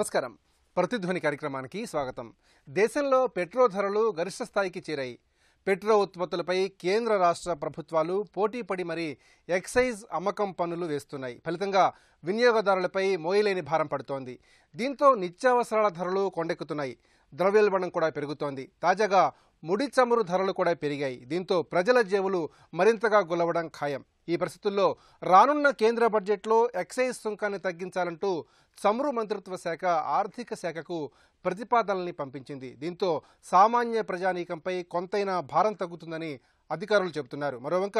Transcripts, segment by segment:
నమస్కారం. ప్రతిధ్వని కార్యక్రమానికి స్వాగతం. దేశంలో పెట్రో ధరలు గరిష్ట స్థాయికి చేరాయి. పెట్రో ఉత్పత్తులపై కేంద్ర రాష్ట్ర ప్రభుత్వాలు పోటీ పడి మరీ ఎక్సైజ్ అమ్మకం పన్నులు వేస్తున్నాయి. ఫలితంగా వినియోగదారులపై మోయలేని భారం పడుతోంది. దీంతో నిత్యావసరాల ధరలు కొండెక్కుతున్నాయి. ద్రవ్యోల్బణం కూడా పెరుగుతోంది. తాజాగా ముడి చమురు ధరలు కూడా పెరిగాయి. దీంతో ప్రజల జేబులు మరింతగా గుల్లవడం ఖాయం. ఈ పరిస్థితుల్లో రానున్న కేంద్ర బడ్జెట్లో ఎక్సైజ్ సుంకాన్ని తగ్గించాలంటూ చమురు మంత్రిత్వ శాఖ ఆర్థిక శాఖకు ప్రతిపాదనల్ని పంపించింది. దీంతో సామాన్య ప్రజానీకంపై కొంతైనా భారం తగ్గుతుందని అధికారులు చెబుతున్నారు. మరోవంక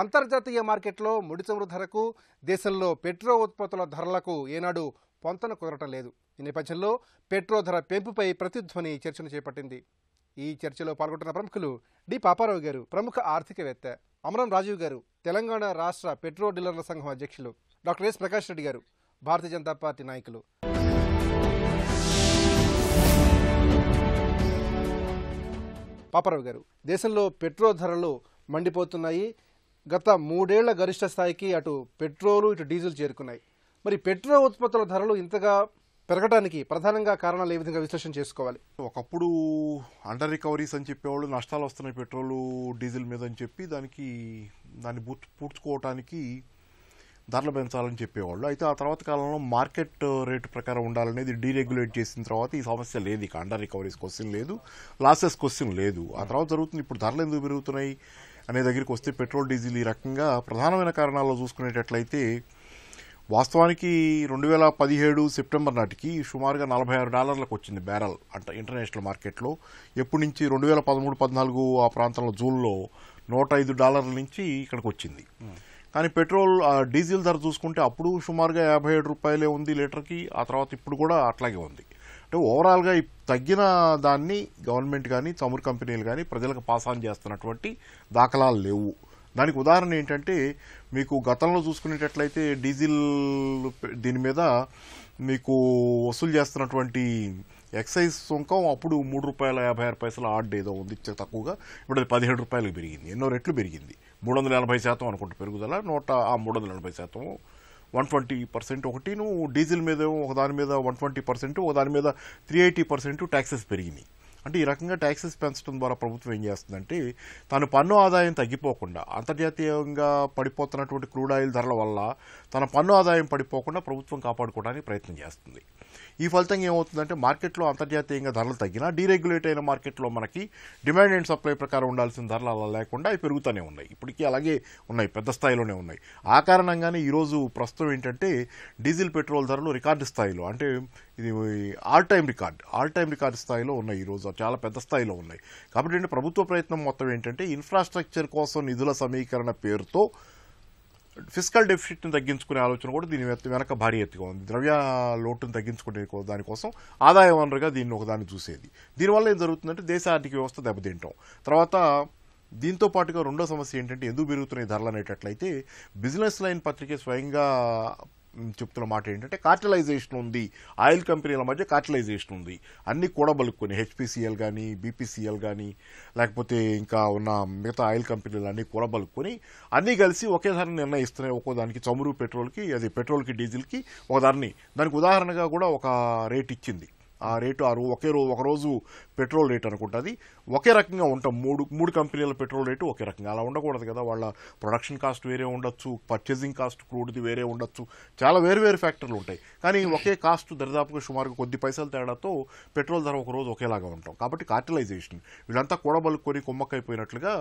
అంతర్జాతీయ మార్కెట్లో ముడి చమురు ధరకు, దేశంలో పెట్రో ఉత్పత్తుల ధరలకు ఏనాడు పొంతన కుదరటం లేదు. ఈ నేపథ్యంలో పెట్రో ధర పెంపుపై ప్రతిధ్వని చర్చను చేపట్టింది. ఈ చర్చలో పాల్గొంటున్న ప్రముఖులు డి పాపారావు గారు, ప్రముఖ ఆర్థికవేత్త; అమరం రాజీవ్ గారు, తెలంగాణ రాష్ట్ర పెట్రో డీలర్ల సంఘం అధ్యక్షులు; డాక్టర్ ఎస్ ప్రకాష్ రెడ్డి గారు, భారతీయ జనతా పార్టీ నాయకులు. పాపారావు గారు, దేశంలో పెట్రో ధరలు మండిపోతున్నాయి. గత 3 ఏళ్ల గరిష్ట స్థాయికి అటు పెట్రోలు ఇటు డీజిల్ చేరుకున్నాయి. మరి పెట్రో ఉత్పత్తుల ధరలు ఇంతగా పెరగడానికి ప్రధానంగా కారణాలు ఏ విధంగా విశ్లేషణ చేసుకోవాలి? ఒకప్పుడు అండర్ రికవరీస్ అని చెప్పేవాళ్ళు, నష్టాలు వస్తున్నాయి పెట్రోలు డీజిల్ మీద అని చెప్పి దాన్ని పూడ్చుకోవటానికి ధరలు పెంచాలని చెప్పేవాళ్ళు. అయితే ఆ తర్వాత కాలంలో మార్కెట్ రేటు ప్రకారం ఉండాలనేది డీరెగ్యులేట్ చేసిన తర్వాత ఈ సమస్య లేదు. ఇక అండర్ రికవరీస్ క్వశ్చన్ లేదు, లాసెస్ క్వశ్చన్ లేదు. ఆ తర్వాత జరుగుతుంది. ఇప్పుడు ధరలు ఎందుకు పెరుగుతున్నాయి అనే దగ్గరికి వస్తే పెట్రోల్ డీజిల్ ఈ రకంగా ప్రధానమైన కారణాల్లో చూసుకునేటట్లయితే వాస్తవానికి 2017 సెప్టెంబర్ నాటికి సుమారుగా $46 వచ్చింది బ్యారల్ అంటే ఇంటర్నేషనల్ మార్కెట్లో. ఎప్పటి నుంచి 2013-14 ఆ ప్రాంతంలో జూన్లో $105 నుంచి ఇక్కడికి వచ్చింది. కానీ పెట్రోల్ డీజిల్ ధర చూసుకుంటే అప్పుడు సుమారుగా $57 ఉంది లీటర్కి. ఆ తర్వాత ఇప్పుడు కూడా అట్లాగే ఉంది. అంటే ఓవరాల్గా తగ్గిన దాన్ని గవర్నమెంట్ కానీ చమురు కంపెనీలు కానీ ప్రజలకు పాస్ ఆన్ చేస్తున్నటువంటి దాఖలాలు లేవు. దానికి ఉదాహరణ ఏంటంటే, మీకు గతంలో చూసుకునేటట్లయితే డీజిల్ దీని మీద మీకు వసూలు చేస్తున్నటువంటి ఎక్సైజ్ సుంకం అప్పుడు ₹3.56 ఆడ్ ఏదో ఉంది తక్కువగా. ఇప్పుడు అది ₹17 పెరిగింది. ఎన్నో రెట్లు పెరిగింది. 380% అనుకుంటే పెరుగుదల. 380%, 120% ఒకటిను. డీజిల్ మీద ఒకదాని మీద 120%, ఒకదాని మీద 380% ట్యాక్సెస్ పెరిగినాయి. అంటే ఈ రకంగా ట్యాక్సెస్ పెంచడం ద్వారా ప్రభుత్వం ఏం చేస్తుందంటే, తన పన్ను ఆదాయం తగ్గిపోకుండా, అంతర్జాతీయంగా పడిపోతున్నటువంటి క్రూడ్ ఆయిల్ ధరల వల్ల తన పన్ను ఆదాయం పడిపోకుండా ప్రభుత్వం కాపాడుకోవడానికి ప్రయత్నం చేస్తుంది. ఈ ఫలితంగా ఏమవుతుందంటే, మార్కెట్లో అంతర్జాతీయంగా ధరలు తగ్గినా డీరెగ్యులేట్ అయిన మార్కెట్లో మనకి డిమాండ్ అండ్ సప్లై ప్రకారం ఉండాల్సిన ధరలు అలా లేకుండా అవి పెరుగుతూనే ఉన్నాయి. ఇప్పటికీ అలాగే ఉన్నాయి, పెద్ద స్థాయిలోనే ఉన్నాయి. ఆ కారణంగానే ఈరోజు ప్రస్తుతం ఏంటంటే డీజిల్ పెట్రోల్ ధరలు రికార్డు స్థాయిలో, అంటే ఇది ఆల్ టైమ్ రికార్డు స్థాయిలో ఉన్నాయి. ఈరోజు చాలా పెద్ద స్థాయిలో ఉన్నాయి. కాబట్టి ప్రభుత్వ ప్రయత్నం మొత్తం ఏంటంటే, ఇన్ఫ్రాస్ట్రక్చర్ కోసం నిధుల సమీకరణ పేరుతో ఫిస్కల్ డెఫిసిట్ని తగ్గించుకునే ఆలోచన కూడా దీని వెనక భారీ ఎత్తుగా ఉంది. ద్రవ్య లోటును తగ్గించుకునే దానికోసం ఆదాయ వనరుగా దీన్ని ఒకదాన్ని చూసేది. దీనివల్ల ఏం జరుగుతుందంటే, దేశ ఆర్థిక వ్యవస్థ దెబ్బతింటాం. తర్వాత దీంతో పాటుగా రెండో సమస్య ఏంటంటే, ఎందుకు పెరుగుతున్నాయి ధరలు అనేటట్లయితే, బిజినెస్ లైన్ పత్రిక స్వయంగా చెప్తున్న మాట ఏంటంటే, కార్టలైజేషన్ ఉంది. ఆయిల్ కంపెనీల మధ్య కార్టలైజేషన్ ఉంది. అన్ని కూడబలుక్కుని హెచ్పిసిఎల్ కానీ, బీపీసీఎల్ కానీ, లేకపోతే ఇంకా ఉన్న మిగతా ఆయిల్ కంపెనీలు అన్ని కూడబలుక్కుని అన్నీ కలిసి ఒకే ధరని నిర్ణయిస్తున్నాయి. ఒక్కో దానికి చమురు పెట్రోల్కి, అది పెట్రోల్కి డీజిల్కి ఒక ధరని. దానికి ఉదాహరణగా కూడా ఒక రేట్ ఇచ్చింది. ఆ రేటు ఒకరోజు పెట్రోల్ రేట్ అనుకుంటుంది ఒకే రకంగా ఉంటాం. మూడు కంపెనీల పెట్రోల్ రేటు ఒకే రకంగా అలా ఉండకూడదు కదా. వాళ్ళ ప్రొడక్షన్ కాస్ట్ వేరే ఉండొచ్చు, పర్చేసింగ్ కాస్ట్ క్రూడ్ది వేరే ఉండొచ్చు, చాలా వేరు ఫ్యాక్టర్లు ఉంటాయి. కానీ ఒకే కాస్ట్ దరిదాపుగా సుమారుగా కొద్ది పైసల తేడాతో పెట్రోల్ ధర ఒకరోజు ఒకేలాగా ఉంటాం. కాబట్టి కార్టలైజేషన్, వీళ్ళంతా కూడబలుకొని కుమ్మక్కైపోయినట్లుగా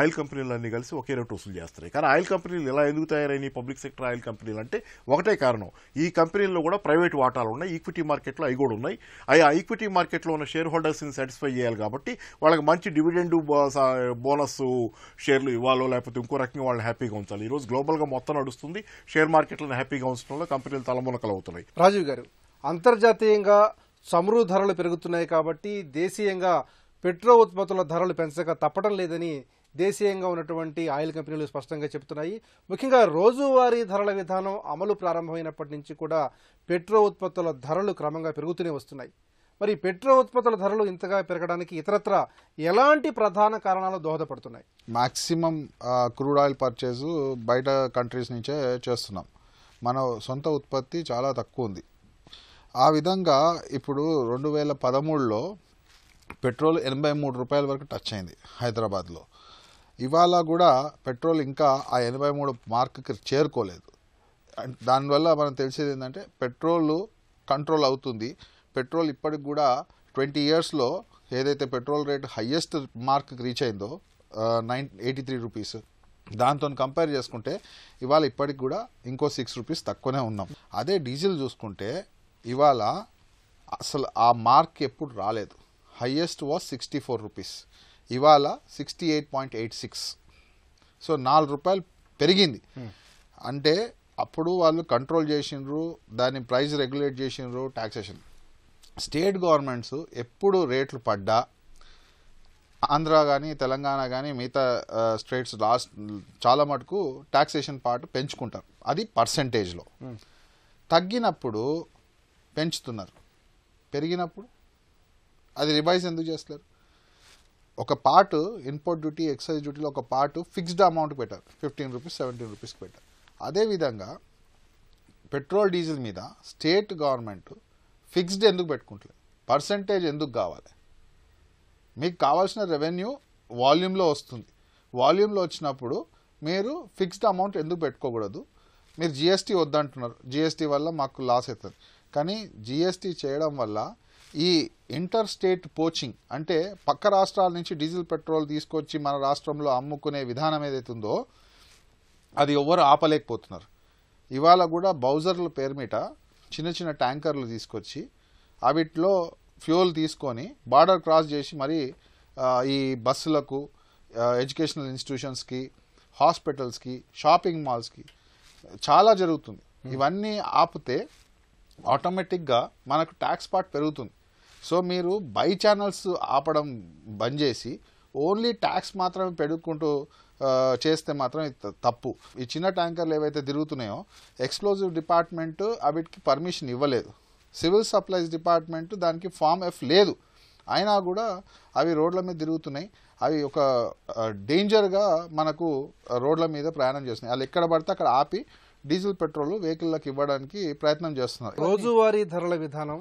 ఆయిల్ కంపెనీలన్నీ కలిసి ఒకే రేటు వసూలు చేస్తున్నాయి. కానీ ఆయిల్ కంపెనీలు ఎలా ఎందుకు తయారైనాయి, పబ్లిక్ సెక్టర్ ఆయిల్ కంపెనీలు అంటే ఒకటే కారణం. ఈ కంపెనీల్లో కూడా ప్రైవేట్ వాటాలు ఉన్నాయి, ఈక్విటీ మార్కెట్లో అవి కూడా ఉన్నాయి. ఆ ఈక్విటీ మార్కెట్లో ఉన్న షేర్ హోల్డర్స్ని సాటిస్ఫై చేయాలి కాబట్టి వాళ్ళకి మంచి డివిడెండ్ బోనస్ షేర్లు ఇవ్వాలో, లేకపోతే ఇంకో రకంగా వాళ్ళని హ్యాపీగా ఉంచాలి. ఈరోజు గ్లోబల్గా మొత్తం నడుస్తుంది. షేర్ మార్కెట్లను హ్యాపీగా ఉంచడంలో కంపెనీలు తలమునకలు అవుతున్నాయి. రాజీవ్ గారు, అంతర్జాతీయంగా చమురు ధరలు పెరుగుతున్నాయి కాబట్టి దేశీయంగా పెట్రో ఉత్పత్తుల ధరలు పెంచక తప్పడం లేదని దేశీయంగా ఉన్నటువంటి ఆయిల్ కంపెనీలు స్పష్టంగా చెబుతున్నాయి. ముఖ్యంగా రోజువారీ ధరల విధానం అమలు ప్రారంభమైనప్పటి నుంచి కూడా పెట్రో ఉత్పత్తుల ధరలు క్రమంగా పెరుగుతూనే వస్తున్నాయి. మరి పెట్రో ఉత్పత్తుల ధరలు ఇంతగా పెరగడానికి ఇతరత్ర ఎలాంటి ప్రధాన కారణాలు దోహదపడుతున్నాయి? మాక్సిమం క్రూడ్ ఆయిల్ పర్చేసు బయట కంట్రీస్ నుంచే చేస్తున్నాం. మన సొంత ఉత్పత్తి చాలా తక్కువ ఉంది. ఆ విధంగా ఇప్పుడు 2013లో పెట్రోల్ 83 రూపాయల వరకు టచ్ అయింది హైదరాబాద్లో. ఇవాళ కూడా పెట్రోల్ ఇంకా ఆ 83 మార్క్కి చేరుకోలేదు. దానివల్ల మనం తెలిసేది ఏంటంటే పెట్రోల్ కంట్రోల్ అవుతుంది. పెట్రోల్ ఇప్పటికి కూడా 20 ఇయర్స్లో ఏదైతే పెట్రోల్ రేట్ హయ్యెస్ట్ మార్క్కి రీచ్ అయిందో 83 రూపీస్, దాంతో కంపేర్ చేసుకుంటే ఇవాళ ఇప్పటికి కూడా ఇంకో 6 రూపీస్ తక్కువనే ఉన్నాం. అదే డీజిల్ చూసుకుంటే ఇవాళ అసలు ఆ మార్క్ ఎప్పుడు రాలేదు. హయ్యెస్ట్ వాజ్ 64 రూపీస్, ఇవాళ 68.86. సో 4 రూపాయలు పెరిగింది. అంటే అప్పుడు వాళ్ళు కంట్రోల్ చేసిండ్రు, దాని ప్రైస్ రెగ్యులేట్ చేసిండ్రు, టాక్సేషన్. స్టేట్ గవర్నమెంట్స్ ఎప్పుడు రేట్లు పడ్డా ఆంధ్ర కానీ తెలంగాణ కానీ మిగతా స్టేట్స్ చాలా మటుకు టాక్సేషన్ పార్ట్ పెంచుకుంటారు. అది పర్సంటేజ్లో. తగ్గినప్పుడు పెంచుతున్నారు, పెరిగినప్పుడు అది రివైజ్ ఎందుకు చేస్తలేరు? ఒక పార్ట్ ఇన్పుట్ డ్యూటీ, ఎక్సైజ్ డ్యూటీలో ఒక పార్ట్ ఫిక్స్డ్ అమౌంట్ పెట్టారు, 15 రూపీస్ 17 రూపీస్కి పెట్టారు. అదేవిధంగా పెట్రోల్ డీజిల్ మీద స్టేట్ గవర్నమెంట్ ఫిక్స్డ్ ఎందుకు పెట్టుకుంటలేదు? పర్సంటేజ్ ఎందుకు కావాలి? మీకు కావాల్సిన రెవెన్యూ వాల్యూమ్లో వస్తుంది. వాల్యూమ్లో వచ్చినప్పుడు మీరు ఫిక్స్డ్ అమౌంట్ ఎందుకు పెట్టుకోకూడదు? మీరు జిఎస్టీ వద్దంటున్నారు, జిఎస్టీ వల్ల మాకు లాస్ అవుతుంది. కానీ జిఎస్టీ చేయడం వల్ల ఈ ఇంటర్ స్టేట్ పోచింగ్, అంటే పక్క రాష్ట్రాల నుంచి డీజిల్ పెట్రోల్ తీసుకొచ్చి మన రాష్ట్రంలో అమ్ముకునే విధానం ఏదైతే ఉందో అది ఎవరు ఆపలేకపోతున్నారు. ఇవాళ కూడా బౌజర్ల పేరు మీద చిన్న చిన్న ట్యాంకర్లు తీసుకొచ్చి అవిట్లో ఫ్యూయల్ తీసుకొని బార్డర్ క్రాస్ చేసి మరి ఈ బస్సులకు, ఎడ్యుకేషనల్ ఇన్స్టిట్యూషన్స్కి, హాస్పిటల్స్కి, షాపింగ్ మాల్స్కి చాలా జరుగుతుంది. ఇవన్నీ ఆపితే ఆటోమేటిక్గా మనకు ట్యాక్స్ పార్ట్ పెరుగుతుంది. సో మీరు బై ఛానల్స్ ఆపడం బంద్ చేసి ఓన్లీ ట్యాక్స్ మాత్రమే పెరుగుకుంటూ చేస్తే మాత్రం తప్పు. ఈ చిన్న ట్యాంకర్లు ఏవైతే తిరుగుతున్నాయో ఎక్స్ప్లోజివ్ డిపార్ట్మెంట్ అవిటికి పర్మిషన్ ఇవ్వలేదు, సివిల్ సప్లైస్ డిపార్ట్మెంట్ దానికి ఫామ్ ఎఫ్ లేదు, అయినా కూడా అవి రోడ్ల మీద తిరుగుతున్నాయి. అవి ఒక డేంజర్గా మనకు రోడ్ల మీద ప్రయాణం చేస్తున్నాయి. వాళ్ళు ఎక్కడ పడితే అక్కడ ఆపి డీజిల్ పెట్రోల్ వెహికల్లకు ఇవ్వడానికి ప్రయత్నం చేస్తున్నారు. రోజువారీ ధరల విధానం,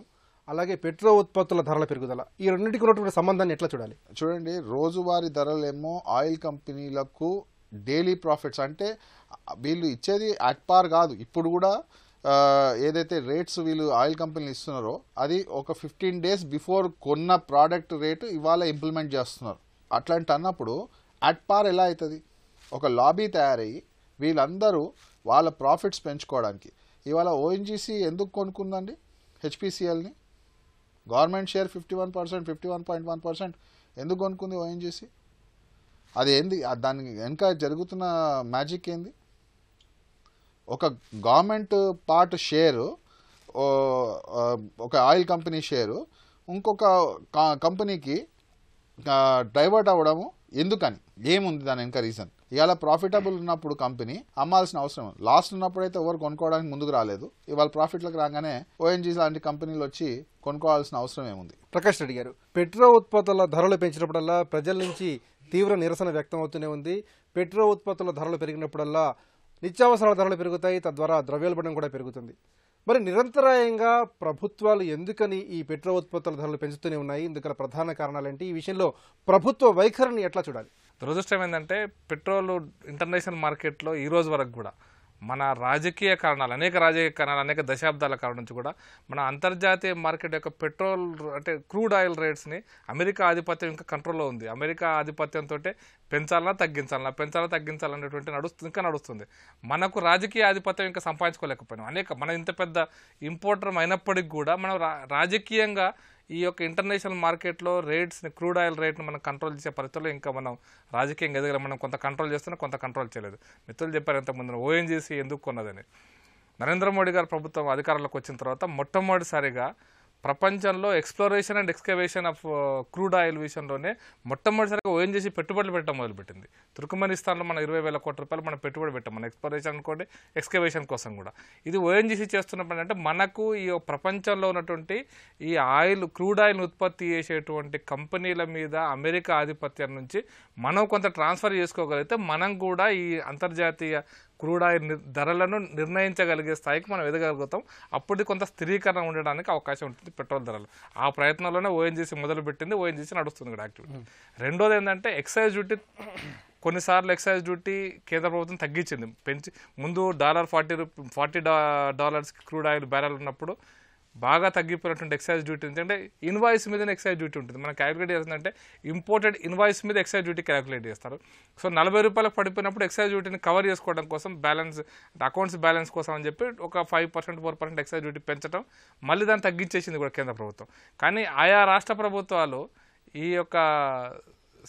అలాగే పెట్రోల్ ఉత్పత్తుల ధరల పెరుగుదల, ఈ రెండింటికి ఉన్నటువంటి సంబంధాన్ని ఎట్లా చూడాలి? చూడండి, రోజువారీ ధరలేమో ఆయిల్ కంపెనీలకు డైలీ ప్రాఫిట్స్, అంటే వీళ్ళు ఇచ్చేది అట్ పార్ కాదు. ఇప్పుడు కూడా ఏదైతే రేట్స్ వీళ్ళు ఆయిల్ కంపెనీలు ఇస్తున్నారో అది ఒక 15 days బిఫోర్ కొన్న ప్రోడక్ట్ రేటు ఇవాళ ఇంప్లిమెంట్ చేస్తున్నారు. అట్లాంటి అన్నప్పుడు అట్ పార్ ఎలా అవుతుంది? ఒక లాబీ తయారయ్యి వీళ్ళందరూ వాళ్ళ ప్రాఫిట్స్ పెంచుకోవడానికి ఇవాళ ఓఎన్జీసీ ఎందుకు కొనుక్కుందండి హెచ్పిసిఎల్ని? గవర్నమెంట్ షేర్ 51%, 51.1% ఎందుకు కొనుక్కుంది ఓఎన్జీసీ? అది ఏంది? దానికి వెనక జరుగుతున్న మ్యాజిక్ ఏంది? ఒక గవర్నమెంట్ పార్ట్ షేరు, ఒక ఆయిల్ కంపెనీ షేరు ఇంకొక కంపెనీకి డైవర్ట్ అవ్వడము ఎందుకని? ఏముంది దాని వెనక రీజన్? ఇవాళ ప్రాఫిటబుల్ ఉన్నప్పుడు కంపెనీ అమ్మాల్సిన అవసరం, లాస్ట్ ఉన్నప్పుడైతే ఎవరు కొనుక్కోవడానికి ముందుకు రాలేదు. ఇవాళ ప్రాఫిట్లకు రాగానే ఓఎన్జీసీ లాంటి కంపెనీలు వచ్చి కొనుక్కోవాల్సిన అవసరం ఏముంది? ప్రకాష్ రెడ్డి గారు, పెట్రోల్ ఉత్పత్తుల ధరలు పెంచినప్పుడల్లా ప్రజల నుంచి తీవ్ర నిరసన వ్యక్తం అవుతూనే ఉంది. పెట్రోల్ ఉత్పత్తుల ధరలు పెరిగినప్పుడల్లా నిత్యావసరాల ధరలు పెరుగుతాయి, తద్వారా ద్రవ్యోల్బణం కూడా పెరుగుతుంది. మరి నిరంతరాయంగా ప్రభుత్వాలు ఎందుకని ఈ పెట్రోల్ ఉత్పత్తుల ధరలు పెంచుతూనే ఉన్నాయి? ఇందుకు ప్రధాన కారణాలు ఏంటి? ఈ విషయంలో ప్రభుత్వ వైఖరిని ఎట్లా చూడాలి? దురదృష్టం ఏంటంటే పెట్రోల్ ఇంటర్నేషనల్ మార్కెట్లో ఈ రోజు వరకు కూడా మన రాజకీయ కారణాలు, అనేక దశాబ్దాల కాలం నుంచి కూడా మన అంతర్జాతీయ మార్కెట్ యొక్క పెట్రోల్ అంటే క్రూడ్ ఆయిల్ రేట్స్ని అమెరికా ఆధిపత్యం ఇంకా కంట్రోల్లో ఉంది. అమెరికా ఆధిపత్యంతో పెంచాలన్నా తగ్గించాలనేటువంటి నడుస్తుంది. మనకు రాజకీయ ఆధిపత్యం ఇంకా సంపాదించుకోలేకపోయినాం. మన ఇంత పెద్ద ఇంపోర్టర్ అయినప్పటికీ కూడా మనం రాజకీయంగా ఈ యొక్క ఇంటర్నేషనల్ మార్కెట్లో రేట్స్ని, క్రూడ్ ఆయిల్ రేట్ని మనం కంట్రోల్ చేసే పరిస్థితుల్లో ఇంకా మనం రాజకీయంగా ఎదగలం. మనం కొంత కంట్రోల్ చేస్తున్నా, కొంత కంట్రోల్ చేయలేదు. మిత్రులు చెప్పారు ఇంతకుముందు ఓఎన్జీసీ ఎందుకు కొన్నదని. నరేంద్ర మోడీ గారు ప్రభుత్వం అధికారంలోకి వచ్చిన తర్వాత మొట్టమొదటిసారిగా ప్రపంచంలో exploration and excavation of crude oil విషయంలోనే మొట్టమొదటిసారిగా ఓఎన్జీసీ పెట్టుబడులు పెట్టడం మొదలుపెట్టింది. తుర్కమెనిస్తాన్లో మనం 20,000 కోట్ల రూపాయలు మనం పెట్టుబడి పెట్టాం, మన ఎక్స్ప్లోరేషన్ అనుకోండి, ఎక్స్కవేషన్ కోసం కూడా. ఇది ఓఎన్జీసీ చేస్తున్నప్పుడు అంటే మనకు ఈ ప్రపంచంలో ఉన్నటువంటి ఈ ఆయిల్, క్రూడ్ ఆయిల్ ఉత్పత్తి చేసేటువంటి కంపెనీల మీద అమెరికా ఆధిపత్యం నుంచి మనం కొంత ట్రాన్స్ఫర్ చేసుకోగలిగితే మనం కూడా ఈ అంతర్జాతీయ క్రూడ్ ఆయిల్ ధరలను నిర్ణయించగలిగే స్థాయికి మనం ఎదగలుగుతాం. అప్పుడు కొంత స్థిరీకరణ ఉండడానికి అవకాశం ఉంటుంది పెట్రోల్ ధరలు. ఆ ప్రయత్నంలోనే ఓఎన్జీసీ మొదలుపెట్టింది, ఓఎన్జీసీ నడుస్తుంది కూడా యాక్టివిటీ. రెండోది ఏంటంటే ఎక్సైజ్ డ్యూటీ. కొన్నిసార్లు ఎక్సైజ్ డ్యూటీ కేంద్ర ప్రభుత్వం తగ్గించింది, పెంచి. ముందు $40 క్రూడ్ ఆయిల్ బ్యారెల్ ఉన్నప్పుడు బాగా తగ్గిపోయినటువంటి ఎక్సైజ్ డ్యూటీ ఎందుకంటే ఇన్వాయిస్ మీద ఎక్సైజ్ డ్యూటీ ఉంటుంది. మనం క్యాలిక్యులేట్ చేస్తుందంటే ఇంపోర్టెడ్ ఇన్వాయిస్ మీద ఎక్సైజ్ డ్యూటీ క్యాలిక్యులేట్ చేస్తారు. సో $40 పడిపోయినప్పుడు ఎక్సైజ్ డ్యూటీని కవర్ చేసుకోవడం కోసం, బ్యాలెన్స్ అకౌంట్స్ బ్యాలెన్స్ కోసం అని చెప్పి ఒక 5% 4% ఎక్సైజ్ డ్యూటీ పెంచడం, మళ్ళీ దాన్ని తగ్గించేసింది కూడా కేంద్ర ప్రభుత్వం. కానీ ఆయా రాష్ట్ర ప్రభుత్వాలు ఈ యొక్క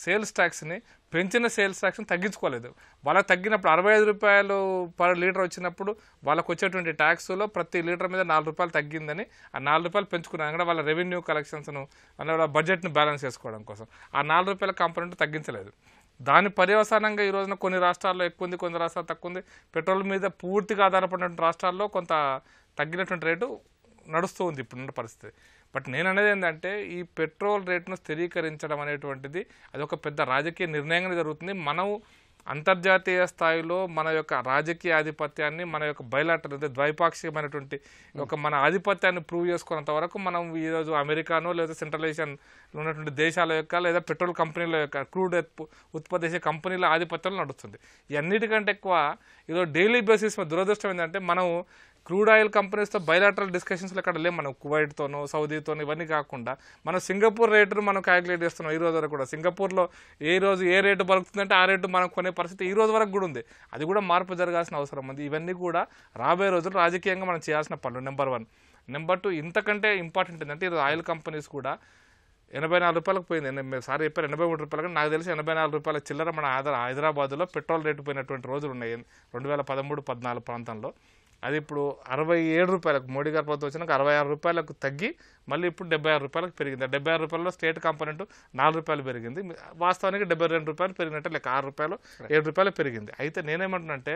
సేల్స్ ట్యాక్స్ని, పెంచిన సేల్స్ ట్యాక్స్ని తగ్గించుకోలేదు. వాళ్ళకి తగ్గినప్పుడు ₹65 పర్ లీటర్ వచ్చినప్పుడు వాళ్ళకు వచ్చేటువంటి ట్యాక్స్లో ప్రతి లీటర్ మీద ₹4 తగ్గిందని ఆ ₹4 పెంచుకున్నారు. కూడా వాళ్ళ రెవెన్యూ కలెక్షన్స్ను, వాళ్ళ బడ్జెట్ను బ్యాలెన్స్ చేసుకోవడం కోసం ఆ ₹4 కాంపోనెంట్ తగ్గించలేదు. దాని పర్యవసానంగా ఈ రోజున కొన్ని రాష్ట్రాల్లో ఎక్కువ ఉంది, కొన్ని రాష్ట్రాలు తక్కువ ఉంది. పెట్రోల్ మీద పూర్తిగా ఆధారపడినటువంటి రాష్ట్రాల్లో కొంత తగ్గినటువంటి రేటు నడుస్తూ ఉంది ఇప్పుడున్న పరిస్థితి. బట్ నేను అనేది ఏంటంటే ఈ పెట్రోల్ రేటును స్థిరీకరించడం అనేటువంటిది అది ఒక పెద్ద రాజకీయ నిర్ణయంగా జరుగుతుంది. మనం అంతర్జాతీయ స్థాయిలో మన యొక్క రాజకీయ ఆధిపత్యాన్ని, మన యొక్క బయలాటల్ ద్వైపాక్షికమైనటువంటి మన ఆధిపత్యాన్ని ప్రూవ్ చేసుకున్నంత వరకు మనం ఈరోజు అమెరికానో లేదా సెంట్రల్ ఏషియన్ ఉన్నటువంటి దేశాల యొక్క లేదా పెట్రోల్ కంపెనీల యొక్క క్రూడ్ ఉత్పత్తి చేసే కంపెనీల ఆధిపత్యంలో నడుస్తుంది. ఈ అన్నిటికంటే ఎక్కువ ఈరోజు డైలీ బేసిస్ దురదృష్టం ఏంటంటే మనం క్రూడ్ ఆయిల్ కంపెనీస్తో బయలాటరల్ డిస్కషన్స్లో ఇక్కడ లేవు. మనం కువైట్తోనో, సౌదీతోనో ఇవన్నీ కాకుండా మనం సింగపూర్ రేటును మనం క్యాలిక్యులేట్ చేస్తున్నాం. ఈ రోజు వరకు కూడా సింగపూర్లో ఏ రేటు పలుకుతుందంటే ఆ రేటు మనం కొనే పరిస్థితి ఈ రోజు వరకు కూడా ఉంది. అది కూడా మార్పు జరగాల్సిన అవసరం ఉంది. ఇవన్నీ కూడా రాబోయే రోజులు రాజకీయంగా మనం చేయాల్సిన పనులు. నెంబర్ 1. నెంబర్ 2, ఇంతకంటే ఇంపార్టెంట్ ఏంటంటే ఈరోజు ఆయిల్ కంపెనీస్ కూడా ₹84 పోయింది. నేను సార్ చెప్పారు ₹83, కానీ నాకు తెలిసి ₹84 చిల్లర మన హైదరాబాద్లో పెట్రోల్ రేటు పోయినటువంటి రోజులు ఉన్నాయి 2013-14 ప్రాంతంలో. అది ఇప్పుడు ₹67, మోడీ గారి ప్రభుత్వం వచ్చినాక ₹66 తగ్గి మళ్ళీ ఇప్పుడు ₹76 పెరిగింది. ₹76 స్టేట్ కాంపోనెంట్ ₹4 పెరిగింది. వాస్తవానికి ₹72 పెరిగినట్టే లెక్క, ₹6-7 పెరిగింది. అయితే నేనేమంటున్నానంటే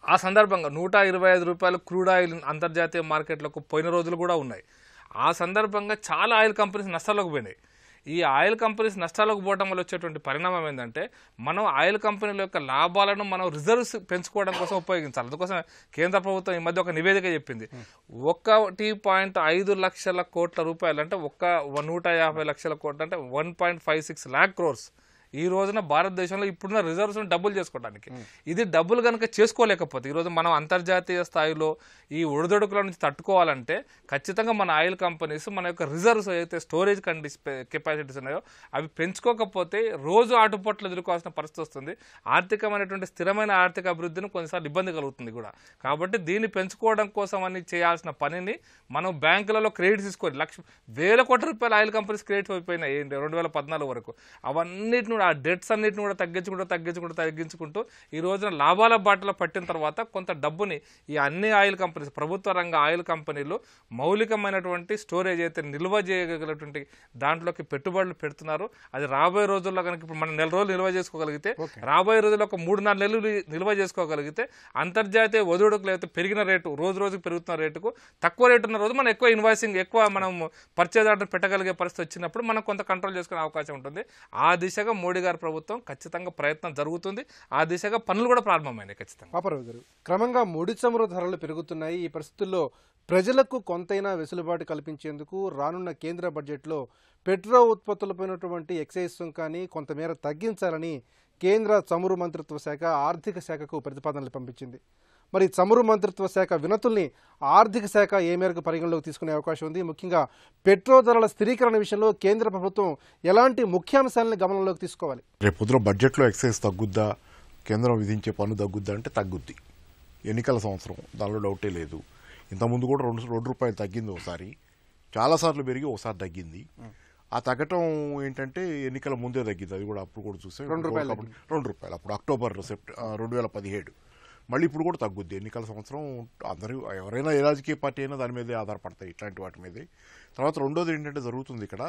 ఆ సందర్భంగా ₹125 క్రూడ్ ఆయిల్ అంతర్జాతీయ మార్కెట్లకు పోయిన రోజులు కూడా ఉన్నాయి. ఆ సందర్భంగా చాలా ఆయిల్ కంపెనీస్ నష్టాల్లోకి పోయినాయి. ఈ ఆయిల్ కంపెనీస్ నష్టాలకు పోవడం వల్ల వచ్చేటువంటి పరిణామం ఏంటంటే మనం ఆయిల్ కంపెనీల యొక్క లాభాలను మనం రిజర్వ్స్ పెంచుకోవడం కోసం ఉపయోగించాలి. అందుకోసం కేంద్ర ప్రభుత్వం ఈ మధ్య ఒక నివేదిక చెప్పింది. 1.5 లక్షల కోట్ల రూపాయలు అంటే 150 లక్షల కోట్లు అంటే 1.56 lakh crores ఈ రోజున భారతదేశంలో ఇప్పుడున్న రిజర్వ్స్ డబుల్ చేసుకోవడానికి. ఇది డబుల్ కనుక చేసుకోలేకపోతే ఈరోజు మనం అంతర్జాతీయ స్థాయిలో ఈ ఒడిదొడుకుల నుంచి తట్టుకోవాలంటే ఖచ్చితంగా మన ఆయిల్ కంపెనీస్ మన యొక్క రిజర్వ్స్ అయితే స్టోరేజ్ కెపాసిటీస్ ఉన్నాయో అవి పెంచుకోకపోతే రోజు ఆటుపోట్లు ఎదుర్కోవాల్సిన పరిస్థితి వస్తుంది. ఆర్థికమైనటువంటి స్థిరమైన ఆర్థిక అభివృద్ధిని కొన్నిసార్లు ఇబ్బంది కలుగుతుంది కూడా. కాబట్టి దీన్ని పెంచుకోవడం కోసం అని చేయాల్సిన పనిని మనం బ్యాంకులలో క్రెడిట్ తీసుకొని ₹1,000 కోట్ల ఆయిల్ కంపెనీస్ క్రెడిట్ అయిపోయినాయి 2014 వరకు. అవన్నిటిని ఆ డెట్స్ అన్నిటిని కూడా తగ్గించుకుంటూ ఈ రోజున లాభాల బాటలో పట్టిన తర్వాత కొంత డబ్బుని ఈ అన్ని ఆయిల్ కంపెనీస్, ప్రభుత్వ రంగ ఆయిల్ కంపెనీలు మౌలికమైనటువంటి స్టోరేజ్ అయితే నిల్వ చేయగలిగినటువంటి దాంట్లోకి పెట్టుబడులు పెడుతున్నారు. అది రాబోయే రోజుల్లో కనుక ఇప్పుడు మనం 1 నెల రోజులు నిల్వ చేసుకోగలిగితే, రాబోయే రోజుల్లో ఒక 3-4 నెలలు నిల్వ చేసుకోగలిగితే అంతర్జాతీయ ఒదుడుకులు అయితే పెరిగిన రేటు, రోజుకి పెరుగుతున్న రేటుకు తక్కువ రేటు ఉన్న రోజు మనం ఎక్కువ ఇన్వాయిసింగ్, ఎక్కువ మనం పర్చేజ్ ఆర్డర్ పెట్టగలిగే పరిస్థితి వచ్చినప్పుడు మనం కొంత కంట్రోల్ చేసుకునే అవకాశం ఉంటుంది. ఆ దిశగా మోడీ గారి ప్రభుత్వం ఖచ్చితంగా ప్రయత్నం జరుగుతుంది. ఆ దిశగా పనులు కూడా ప్రారంభమైనాయి ఖచ్చితంగా. పాపారావు గారు, క్రమంగా ముడి చమురు ధరలు పెరుగుతున్నాయి. ఈ పరిస్థితుల్లో ప్రజలకు కొంతైనా వెసులుబాటు కల్పించేందుకు రానున్న కేంద్ర బడ్జెట్లో పెట్రోల్ ఉత్పత్తులపైనటువంటి ఎక్సైజ్ సుంకాన్ని కొంతమేర తగ్గించాలని కేంద్ర చమురు మంత్రిత్వ శాఖ ఆర్థిక శాఖకు ప్రతిపాదనలు పంపించింది. మరి చమురు మంత్రిత్వ శాఖ వినతుల్ని ఆర్థిక శాఖ ఏ మేరకు పరిగణలోకి తీసుకునే అవకాశం ఉంది? ముఖ్యంగా పెట్రోల్ ధరల స్థిరీకరణ విషయంలో కేంద్ర ప్రభుత్వం ఎలాంటి ముఖ్యాంశాలను గమనంలోకి తీసుకోవాలి? రేపు పొద్దున బడ్జెట్లో ఎక్సైజ్ తగ్గుద్దా, కేంద్రం విధించే పన్ను తగ్గుద్దా అంటే తగ్గుద్ది. ఎన్నికల సంవత్సరం, దానిలో డౌటే లేదు. ఇంతకుముందు కూడా ₹2 తగ్గింది, ఒకసారి చాలాసార్లు పెరిగి ఒకసారి తగ్గింది. ఆ తగ్గటం ఏంటంటే ఎన్నికల ముందే తగ్గింది. అది కూడా అప్పుడు కూడా చూసాం ₹2 అప్పుడు అక్టోబర్ 2017. మళ్ళీ ఇప్పుడు కూడా తగ్గుద్ది. ఎన్నికల సంవత్సరం అందరూ ఎవరైనా ఏ రాజకీయ పార్టీ అయినా దాని మీదే ఆధారపడతాయి, ఇట్లాంటి వాటి మీదే. తర్వాత రెండోది ఏంటంటే జరుగుతుంది ఇక్కడ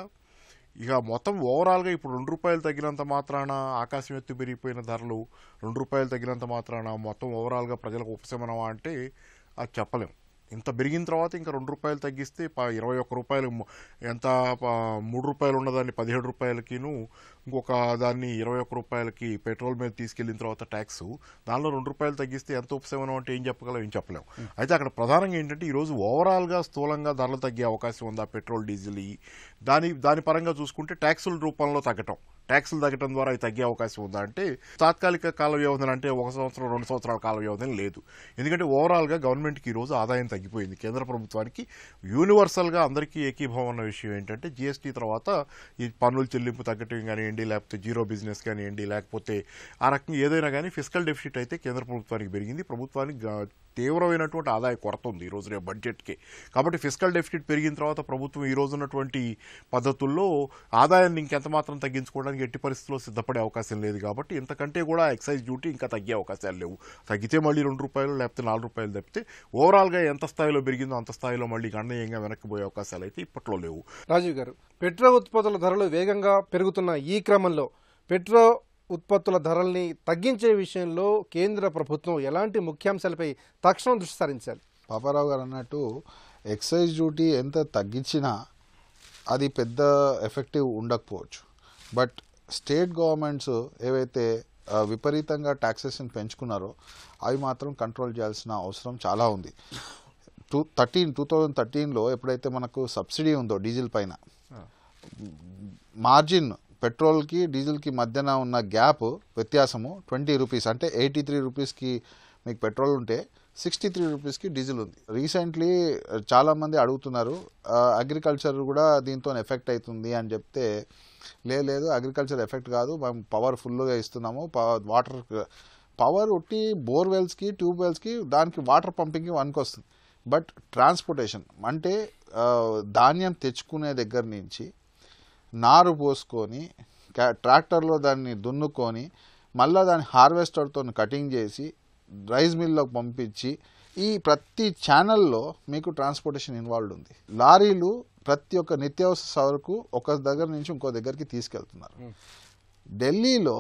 ఇక మొత్తం ఓవరాల్గా ఇప్పుడు ₹2 తగ్గినంత మాత్రాన ఆకాశం ఎత్తు పెరిగిపోయిన ధరలు, ₹2 తగ్గినంత మాత్రాన మొత్తం ఓవరాల్గా ప్రజలకు ఉపశమనమా అంటే అది చెప్పలేం. ఇంత పెరిగిన తర్వాత ఇంకా ₹2 తగ్గిస్తే 21 రూపాయలు ఎంత ₹3 ఉన్నదాన్ని 17 రూపాయలకిను ఇంకొక దాన్ని 21 రూపాయలకి పెట్రోల్ మీద తీసుకెళ్లిన తర్వాత ట్యాక్స్ దానిలో ₹2 తగ్గిస్తే ఎంత ఉపశమనం అంటే ఏం చెప్పగలం, ఏం చెప్పలేము. అయితే అక్కడ ప్రధానంగా ఏంటంటే ఈరోజు ఓవరాల్గా స్థూలంగా ధరలు తగ్గే అవకాశం ఉందా పెట్రోల్ డీజిల్ దాని పరంగా చూసుకుంటే ట్యాక్సుల రూపంలో ట్యాక్సులు తగ్గడం ద్వారా అవి తగ్గే అవకాశం ఉందా అంటే తాత్కాలిక కాల వ్యవధిని అంటే 1 సంవత్సరం 2 సంవత్సరాల కాల వ్యవధిని లేదు. ఎందుకంటే ఓవరాల్గా గవర్నమెంట్కి ఈరోజు ఆదాయం తగ్గిపోయింది. కేంద్ర ప్రభుత్వానికి యూనివర్సల్గా అందరికీ ఏకీభావం ఉన్న విషయం ఏంటంటే జీఎస్టీ తర్వాత ఈ పన్నుల చెల్లింపు తగ్గటం కానివ్వండి, లేకపోతే జీరో బిజినెస్ కానివ్వండి, లేకపోతే ఆ రకంగా ఏదైనా కానీ ఫిస్కల్ డెఫిసిట్ అయితే కేంద్ర ప్రభుత్వానికి పెరిగింది. ప్రభుత్వానికి తీవ్రమైనటువంటి ఆదాయ కొరత ఉంది ఈరోజు రేపు బడ్జెట్కి. కాబట్టి ఫిస్కల్ డెఫిసిట్ పెరిగిన తర్వాత ప్రభుత్వం ఈ రోజు ఉన్నటువంటి పద్ధతుల్లో ఆదాయాన్ని ఇంకెంత మాత్రం తగ్గించుకోవడానికి ఎట్టి పరిస్థితుల్లో సిద్ధపడే అవకాశం లేదు. కాబట్టి ఇంతకంటే కూడా ఎక్సైజ్ డ్యూటీ ఇంకా తగ్గే అవకాశాలు లేవు. తగ్గితే మళ్ళీ ₹2 లేకపోతే ₹4 తప్పితే ఓవరాల్గా ఎంత స్థాయిలో పెరిగిందో అంత స్థాయిలో మళ్ళీ గణనీయంగా వెనక్కిపోయే అవకాశాలు అయితే ఇప్పట్లో లేవు. రాజీవ్ గారు, పెట్రోల్ ఉత్పత్తుల ధరలు వేగంగా పెరుగుతున్న ఈ క్రమంలో పెట్రోల్ ఉత్పత్తుల ధరల్ని తగ్గించే విషయంలో కేంద్ర ప్రభుత్వం ఎలాంటి ముఖ్యాంశాలపై తక్షణం దృష్టి సారించాలి? పాపారావు గారు అన్నట్టు ఎక్సైజ్ డ్యూటీ ఎంత తగ్గించినా అది పెద్ద ఎఫెక్టివ్ ఉండకపోవచ్చు. బట్ స్టేట్ గవర్నమెంట్స్ ఏవైతే విపరీతంగా ట్యాక్సేషన్ పెంచుకున్నారో అవి మాత్రం కంట్రోల్ చేయాల్సిన అవసరం చాలా ఉంది. 2013లో ఎప్పుడైతే మనకు సబ్సిడీ ఉందో డీజిల్ పైన, మార్జిన్ పెట్రోల్కి డీజిల్కి మధ్యన ఉన్న గ్యాప్ వ్యత్యాసము ₹20 అంటే ₹83కి మీకు పెట్రోల్ ఉంటే ₹63కి డీజిల్ ఉంది. రీసెంట్లీ చాలామంది అడుగుతున్నారు అగ్రికల్చర్ కూడా దీంతో ఎఫెక్ట్ అవుతుంది అని చెప్తే, లేదు అగ్రికల్చర్ ఎఫెక్ట్ కాదు, మేము పవర్ ఫుల్గా ఇస్తున్నాము. వాటర్ పవర్ ఒట్టి బోర్వెల్స్కి ట్యూబ్వెల్స్కి దానికి వాటర్ పంపింగ్కి వస్తుంది. బట్ ట్రాన్స్పోర్టేషన్ అంటే ధాన్యం తెచ్చుకునే దగ్గర నుంచి నారు పోసుకొని ట్రాక్టర్లో దాన్ని దున్నుకొని మళ్ళీ దాన్ని హార్వెస్టర్తో కటింగ్ చేసి రైస్ మిల్లోకి పంపించి ఈ ప్రతి ఛానల్లో మీకు ట్రాన్స్పోర్టేషన్ ఇన్వాల్వ్డ్ ఉంది. లారీలు ప్రతి ఒక్క నిత్యావసర సరుకు ఒక దగ్గర నుంచి ఇంకో దగ్గరికి తీసుకెళ్తున్నారు. ఢిల్లీలో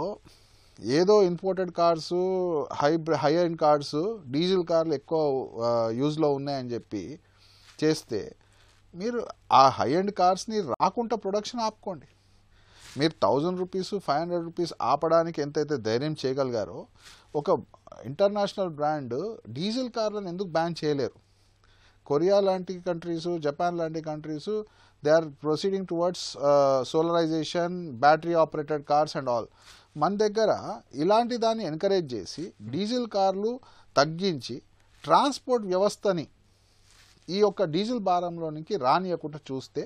ఏదో imported cars, high end cars, diesel కార్లు ఎక్కువ యూజ్లో ఉన్నాయని చెప్పి చేస్తే మీరు ఆ హై ఎండ్ కార్స్ని రాకుండా ప్రొడక్షన్ ఆపుకోండి. మీరు ₹1000 ₹500 ఆపడానికి ఎంతైతే ధైర్యం చేయగలిగారో ఒక ఇంటర్నేషనల్ బ్రాండ్ డీజిల్ కార్లను ఎందుకు బ్యాన్ చేయలేరు? కొరియా లాంటి కంట్రీస్, జపాన్ లాంటి countries they are proceeding towards solarization, battery operated cars and all. మన దగ్గర ఇలాంటి దాన్ని ఎంకరేజ్ చేసి డీజిల్ కార్లు తగ్గించి ట్రాన్స్పోర్ట్ వ్యవస్థని ఈ యొక్క డీజిల్ భారంలోనికి రానియకుండా చూస్తే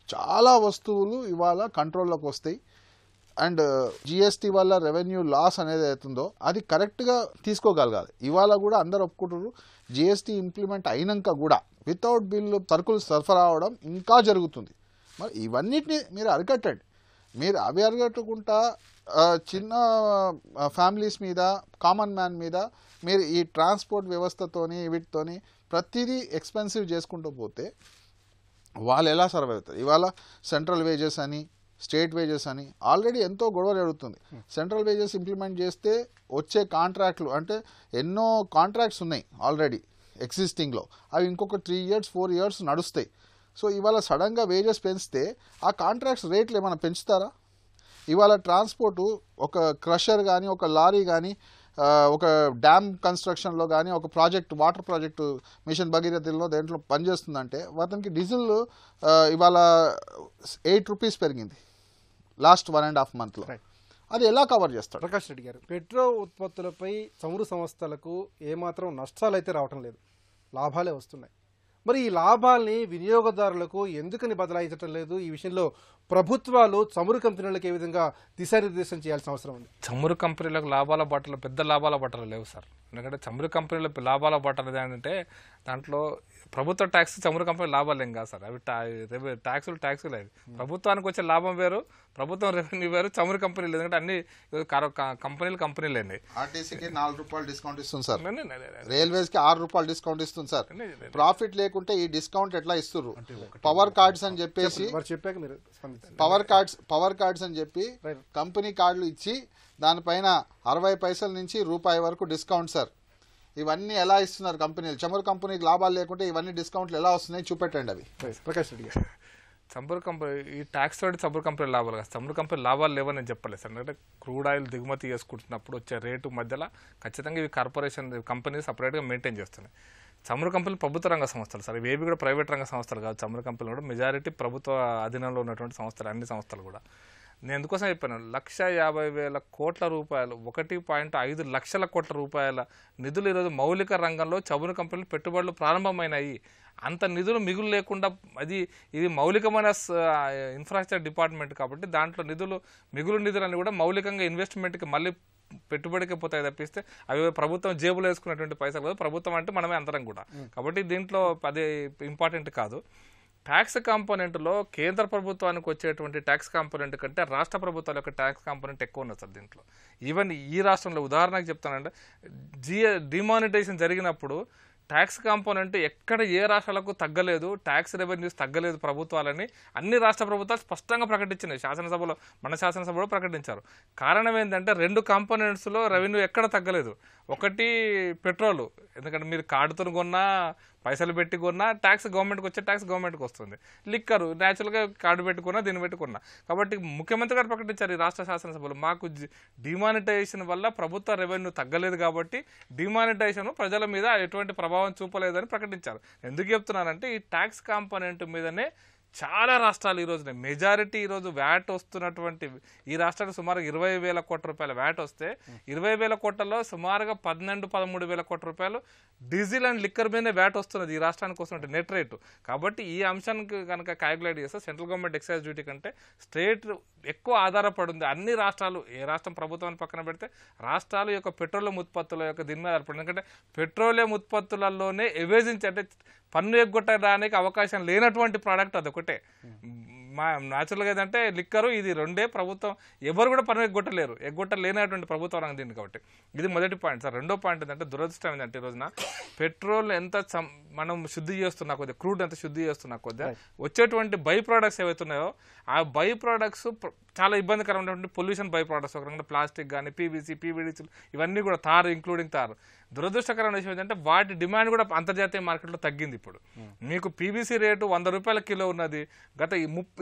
చాలా వస్తువులు ఇవాళ కంట్రోల్లోకి వస్తాయి. అండ్ జిఎస్టీ వల్ల రెవెన్యూ లాస్ అనేది అవుతుందో అది కరెక్ట్గా తీసుకోగలగాలి. ఇవాళ కూడా అందరు ఒప్పుకుంటారు జిఎస్టీ ఇంప్లిమెంట్ అయినాక కూడా వితౌట్ బిల్లు సరుకులు సరఫరా అవడం ఇంకా జరుగుతుంది. మరి ఇవన్నిటిని మీరు అరికట్టండి. మీరు అవి అరికట్టకుండా చిన్న ఫ్యామిలీస్ మీద, కామన్ మ్యాన్ మీద మీరు ఈ ట్రాన్స్పోర్ట్ వ్యవస్థతోని వీటితోని ప్రతిదీ ఎక్స్పెన్సివ్ చేసుకుంటూ పోతే వాళ్ళు ఎలా సర్వైవ్ అవుతారు? ఇవాళ సెంట్రల్ వేజెస్ అని, స్టేట్ వేజెస్ అని ఆల్రెడీ ఎంతో గొడవ జరుగుతుంది. సెంట్రల్ వేజెస్ ఇంప్లిమెంట్ చేస్తే వచ్చే కాంట్రాక్ట్లు అంటే ఎన్నో కాంట్రాక్ట్స్ ఉన్నాయి ఆల్రెడీ ఎగ్జిస్టింగ్లో, అవి ఇంకొక 3 years 4 years నడుస్తాయి. సో ఇవాళ సడన్గా వేజెస్ పెంచితే ఆ కాంట్రాక్ట్స్ రేట్లు ఏమైనా పెంచుతారా? ఇవాళ ట్రాన్స్పోర్టు ఒక క్రషర్ కానీ, ఒక లారీ కానీ, ఒక డ్యామ్ కన్స్ట్రక్షన్లో కానీ, ఒక ప్రాజెక్ట్ వాటర్ ప్రాజెక్టు మిషన్ భగీరథలో దేంట్లో పనిచేస్తుందంటే అతనికి డీజిల్ ఇవాళ ₹8 పెరిగింది లాస్ట్ 1.5 monthలో. అది ఎలా కవర్ చేస్తాడు? ప్రకాష్ రెడ్డి గారు, పెట్రోల్ ఉత్పత్తులపై చమురు సంస్థలకు ఏమాత్రం నష్టాలు అయితే రావటం లేదు, లాభాలే వస్తున్నాయి. మరి ఈ లాభాల్ని వినియోగదారులకు ఎందుకని బదలాయించడం లేదు? ఈ విషయంలో ప్రభుత్వాలు చమురు కంపెనీలకు ఏ విధంగా దిశానిర్దేశం చేయాల్సిన అవసరం ఉంది? చమురు కంపెనీలకు లాభాల బాటలు పెద్ద లాభాల బాటలు లేవు సార్. ఎందుకంటే చమురు కంపెనీలకు లాభాల బాటలు ఏంటంటే దాంట్లో ప్రభుత్వ ట్యాక్స్ చమురు కంపెనీ లాభాలు ఏం కాదు సార్. అవి ట్యాక్సులు అవి ప్రభుత్వానికి వచ్చే లాభం వేరు, ప్రభుత్వం రెవెన్యూ వేరు, చమురు కంపెనీలు. ఎందుకంటే అన్ని కంపెనీలేండి. ఆర్టీసీకి ₹4 డిస్కౌంట్ ఇస్తుంది సార్, రైల్వేస్కి ₹6 డిస్కౌంట్ ఇస్తుంది సార్. ప్రాఫిట్ లేకుంటే ఈ డిస్కౌంట్ ఎట్లా ఇస్తున్నారు? పవర్ కార్డ్స్ అని చెప్పేసి పవర్ కార్డ్స్ అని చెప్పి కంపెనీ కార్డులు ఇచ్చి దానిపైన 60 పైసల నుంచి ₹1 వరకు డిస్కౌంట్ సార్. ఇవన్నీ ఎలా ఇస్తున్నారు కంపెనీలు? చమురు కంపెనీకి లాభాలు లేకుంటే ఇవన్నీ డిస్కౌంట్లు ఎలా వస్తున్నాయి చూపెట్టండి అవి. ప్రకాష్ రెడ్డి గారు, చమురు కంపెనీ ఈ ట్యాక్స్ తోటి చమురు కంపెనీ లాభాలు కాదు. చమురు కంపెనీ లాభాలు లేవని నేను చెప్పలేదు సార్. ఎందుకంటే క్రూడ్ ఆయిల్ దిగుమతి చేసుకుంటున్నప్పుడు వచ్చే రేటు మధ్యలో ఖచ్చితంగా ఇవి కార్పొరేషన్ కంపెనీ సపరేట్గా మెయింటైన్ చేస్తున్నాయి. చమురు కంపెనీలు ప్రభుత్వ రంగ సంస్థలు సార్, ఇవేవి కూడా ప్రైవేట్ రంగ సంస్థలు కాదు. చమురు కంపెనీలు కూడా మెజారిటీ ప్రభుత్వ అధీనంలో ఉన్నటువంటి సంస్థలు, అన్ని సంస్థలు కూడా. నేను ఎందుకోసం చెప్పాను, 1,50,000 కోట్ల రూపాయలు, 1.5 లక్షల కోట్ల రూపాయల నిధులు ఈరోజు మౌలిక రంగంలో చమురు కంపెనీలు పెట్టుబడులు ప్రారంభమైనాయి. అంత నిధులు మిగులు లేకుండా, ఇది మౌలికమైన ఇన్ఫ్రాస్ట్రక్చర్ డిపార్ట్మెంట్ కాబట్టి దాంట్లో మిగులు నిధులన్నీ కూడా మౌలికంగా ఇన్వెస్ట్మెంట్కి మళ్ళీ పెట్టుబడికి పోతాయి తప్పిస్తే అవి ప్రభుత్వం జేబులో వేసుకున్నటువంటి పైసలు కాదు. ప్రభుత్వం అంటే మనమే అందరం కూడా. కాబట్టి దీంట్లో అది ఇంపార్టెంట్ కాదు. ట్యాక్స్ కాంపోనెంట్లో కేంద్ర ప్రభుత్వానికి వచ్చేటువంటి ట్యాక్స్ కాంపోనెంట్ కంటే రాష్ట్ర ప్రభుత్వాల యొక్క ట్యాక్స్ కాంపోనెంట్ ఎక్కువ ఉన్నది సార్ దీంట్లో. ఈవెన్ ఈ రాష్ట్రంలో ఉదాహరణకు చెప్తానంటే డిమానిటైజేషన్ జరిగినప్పుడు ట్యాక్స్ కాంపోనెంట్ ఎక్కడ ఏ రాష్ట్రాలకు తగ్గలేదు, ట్యాక్స్ రెవెన్యూస్ తగ్గలేదు ప్రభుత్వాలని అన్ని రాష్ట్ర ప్రభుత్వాలు స్పష్టంగా ప్రకటించినాయి. మన శాసనసభలో ప్రకటించారు. కారణం ఏంటంటే 2 కాంపోనెంట్స్లో రెవెన్యూ ఎక్కడ తగ్గలేదు. ఒకటి పెట్రోలు, ఎందుకంటే మీరు కార్డుతో కొన్నా, పైసలు పెట్టి కొన్నా ట్యాక్స్ గవర్నమెంట్కి వచ్చే ట్యాక్స్ గవర్నమెంట్కి వస్తుంది. లిక్కరు న్యాచురల్గా కార్డు పెట్టుకున్నా, దీన్ని పెట్టుకున్నా. కాబట్టి ముఖ్యమంత్రి గారు ప్రకటించారు ఈ రాష్ట్ర శాసనసభలో, మాకు డిమానిటైజేషన్ వల్ల ప్రభుత్వ రెవెన్యూ తగ్గలేదు కాబట్టి డిమానిటైజేషన్ ప్రజల మీద ఎటువంటి ప్రభావం చూపలేదని ప్రకటించారు. ఎందుకు చెప్తున్నానంటే ఈ ట్యాక్స్ కాంపోనెంట్ మీదనే చాలా రాష్ట్రాలు ఈరోజు మెజారిటీ ఈరోజు వ్యాట్ వస్తున్నటువంటి ఈ రాష్ట్రానికి సుమారు 20,000 కోట్ల రూపాయల వ్యాట్ వస్తే 20,000 కోట్లలో సుమారుగా 13,000 కోట్ల రూపాయలు డీజిల్ అండ్ లిక్కర్ మీదనే వ్యాట్ వస్తున్నది ఈ రాష్ట్రానికి వస్తున్నట్టు నెట్ రేటు. కాబట్టి ఈ అంశానికి కనుక క్యాలిక్యులేట్ చేస్తే సెంట్రల్ గవర్నమెంట్ ఎక్సైజ్ డ్యూటీ కంటే స్టేట్ ఎక్కువ ఆధారపడింది. అన్ని రాష్ట్రాలు, ఏ రాష్ట్రం ప్రభుత్వాన్ని పక్కన పెడితే రాష్ట్రాల యొక్క పెట్రోలియం ఉత్పత్తుల యొక్క దీని మీద ఆధారపడింది. ఎందుకంటే పెట్రోలియం ఉత్పత్తులలోనే ఎవేజించి అంటే పన్ను ఎగ్గొట్టడానికి అవకాశం లేనటువంటి ప్రోడక్ట్ అదొకటే. న్యాచురల్గా ఏదంటే లిక్కరు, ఇది రెండే ప్రభుత్వం ఎవరు కూడా పన్ను ఎగ్గొట్టలేనటువంటి ప్రభుత్వ రంగం దీన్ని. కాబట్టి ఇది మొదటి పాయింట్ సార్. రెండో పాయింట్ ఏంటంటే దురదృష్టం ఏంటంటే ఈ రోజున పెట్రోల్ ఎంత మనం శుద్ధి చేస్తున్నా కొద్దిగా, క్రూడ్ ఎంత శుద్ధి చేస్తున్నా కొద్దిగా వచ్చేటువంటి బై ప్రోడక్ట్స్ ఏవైతున్నాయో ఆ బై ప్రోడక్ట్స్ చాలా ఇబ్బందికరమైనటువంటి పొల్యూషన్ బై ప్రోడక్ట్స్. ఒక రకంగా ప్లాస్టిక్ కానీ, పీవీసీ, పీవీడీసీ ఇవన్నీ కూడా, తారు ఇంక్లూడింగ్ తారు. దురదృష్టకరమైన విషయం ఏంటంటే వాటి డిమాండ్ కూడా అంతర్జాతీయ మార్కెట్లో తగ్గింది. ఇప్పుడు మీకు పీవీసీ రేటు 100 రూపాయల కిలో ఉన్నది, గత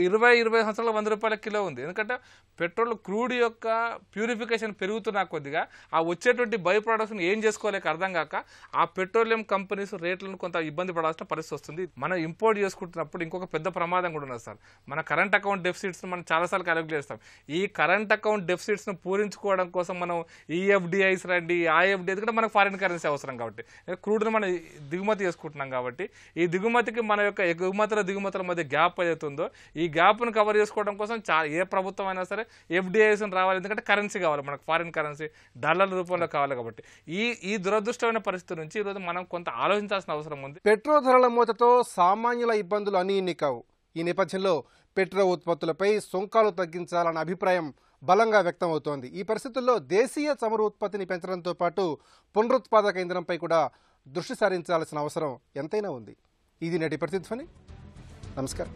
20 సంవత్సరాలు 100 రూపాయల కిలో ఉంది. ఎందుకంటే పెట్రోల్ క్రూడ్ యొక్క ప్యూరిఫికేషన్ పెరుగుతున్నా కొద్దిగా ఆ వచ్చేటువంటి బై ప్రోడక్ట్స్ని ఏం చేసుకోలేక అర్థం కాక ఆ పెట్రోలియం కంపెనీస్ రేట్లను కొంత ఇబ్బంది పడాల్సిన పరిస్థితి వస్తుంది. మనం ఇంపోర్ట్ చేసుకుంటున్నప్పుడు ఇంకొక పెద్ద ప్రమాదం కూడా ఉన్నది సార్. మన కరెంట్ అకౌంట్ డెఫిసిట్స్ మనం చాలాసార్లు క్యాలిక్యులేట్ చేస్తాం. ఈ కరెంట్ అకౌంట్ డెఫిసిట్స్ను పూరించుకోవడం కోసం మనం ఈఎఫ్డిఐస్ రండి, ఐఎఫ్డి, ఎందుకంటే మనకు ఫారిన్ కరెన్సీ అవసరం కాబట్టి క్రూడ్ను మనం దిగుమతి చేసుకుంటున్నాం. కాబట్టి ఈ దిగుమతికి మన యొక్క దిగుమతుల మధ్య గ్యాప్ ఏదైతుందో ఈ గ్యాప్ను కవర్ చేసుకోవడం కోసం ఏ ప్రభుత్వం అయినా సరే ఎఫ్డిఐస్ రావాలి. ఎందుకంటే కరెన్సీ కావాలి మనకు, ఫారిన్ కరెన్సీ డాలర్ల రూపంలో కావాలి. కాబట్టి ఈ దురదృష్టమైన పరిస్థితి నుంచి ఈరోజు మనం కొంత ఆలోచించాల్సిన అవసరం ఉంది. పెట్రోల్ ధరల మూతతో సామాన్యుల ఇబ్బందులు అన్నీ కావు. ఈ నేపథ్యంలో పెట్రోల్ ఉత్పత్తులపై సుంకాలు తగ్గించాలన్న అభిప్రాయం బలంగా వ్యక్తమవుతోంది. ఈ పరిస్థితుల్లో దేశీయ చమురు ఉత్పత్తిని పెంచడంతో పాటు పునరుత్పాదక ఇంధనంపై కూడా దృష్టి సారించాల్సిన అవసరం ఎంతైనా ఉంది. ఇది నేటి ప్రతిధ్వని. నమస్కారం.